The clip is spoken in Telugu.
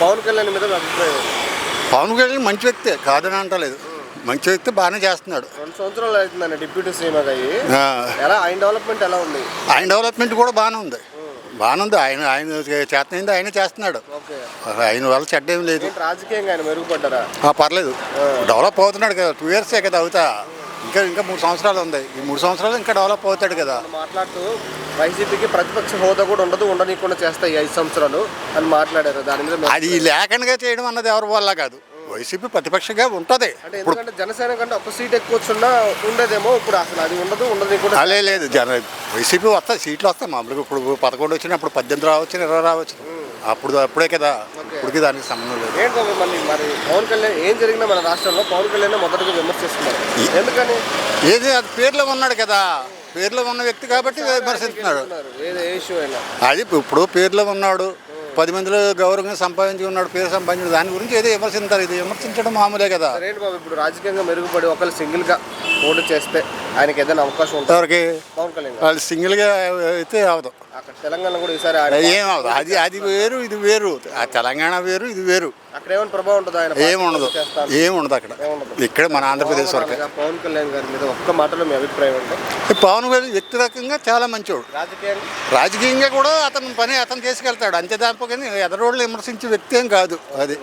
పవన్ కళ్యాణ్ మీద మీ అభిప్రాయం ఏంటి? పవన్ కళ్యాణ్ మంచి వ్యక్తే, కాదని అంటలేదు. మంచి వ్యక్తి, బాగానే చేస్తున్నాడు. 2 సంవత్సరాలు అవుతుందండి డిప్యూటీ సీఎంగా అయ్యి. ఆ, ఎలా ఆయన డెవలప్మెంట్ ఎలా ఉంది? ఆయన డెవలప్మెంట్ కూడా బాగానే ఉంది. బాగానే ఉంది. ఆయన ఆయన చేతనైంది ఆయన చేస్తున్నాడు. ఓకే. ఆయన వల్ల చెడ్డ ఏం లేదు. ఏంటి రాజకీయంగా ఆయన మెరుగుపడ్డారా? పర్లేదు, డెవలప్ అవుతున్నాడు కదా. 2 ఇయర్సే కదా అవుతా. ఇంకా 3 సంవత్సరాలు ఉంది. ఈ 3 సంవత్సరాలు ఇంకా డెవలప్ అవుతాడు కదా. మాట్లాడుతూ వైసీపీకి ప్రతిపక్ష హోదా కూడా ఉండనీయకుండా చేస్తాయి 5 సంవత్సరాలు అని మాట్లాడారు. దాని మీద అది లేకుండా చేయడం అన్నది ఎవరి వల్ల కాదు. వైసీపీ ప్రతిపక్షంగా ఉంటుంది. అంటే ఎందుకంటే జనసేన కంటే ఒక సీట్ ఎక్కువ వచ్చినా ఉండేదేమో, ఇప్పుడు అసలు అది ఉండనీయకుండా. అలే లేదు, వైసీపీ వస్తాయి, సీట్లు వస్తాయి మామూలుగా. ఇప్పుడు 11 వచ్చినప్పుడు 18 రావచ్చు, 20 రావచ్చు. అప్పుడే కదా. ఇప్పటికి దానికి సంబంధం లేదు. ఏంటి బాబు మరి పవన్ కళ్యాణ్ ఏం జరిగినా మన రాష్ట్రంలో పవన్ కళ్యాణ్ మొదటగా విమర్శిస్తున్నారు. ఎందుకని? ఏది అది పేర్లో ఉన్నాడు కదా. పేర్లో ఉన్న వ్యక్తి కాబట్టి విమర్శిస్తున్నాడు. అది ఇప్పుడు పేర్లో ఉన్నాడు, 10 మందిలో గౌరవంగా సంపాదించి ఉన్నాడు, పేరు సంపాదించిన దాని గురించి ఏదో విమర్శించారు. ఇది విమర్శించడం మామూలే కదా. ఏంటి బాబు ఇప్పుడు రాజకీయంగా మెరుగుపడి ఒకళ్ళు సింగిల్గా పోటీ చేస్తే ఆయనకి ఏదైనా అవకాశం ఉంటుంది? ఎవరికి? పవన్ కళ్యాణ్ వాళ్ళు సింగిల్గా అయితే అవదు. అక్కడ తెలంగాణ కూడా ఈసారి ఏం అవదు. అది వేరు, ఇది వేరు. ఆ తెలంగాణ వేరు, ఇది వేరు. అక్కడ ఏమైనా ప్రభావం ఉంటుంది? ఆయన ఏముండదు అక్కడ. ఇక్కడ మన ఆంధ్రప్రదేశ్ వరకు. పవన్ కళ్యాణ్ గారి మీద ఒక్క మాటలో మీ అభిప్రాయం అంటే? పవన్ కళ్యాణ్ వ్యక్తిగతంగా చాలా మంచివాడు. రాజకీయంగా కూడా అతను పని అతను చేసుకెళ్తాడు అంతే. దానిపో కానీ ఎదరోళ్ళు విమర్శించే వ్యక్తి ఏం కాదు అది.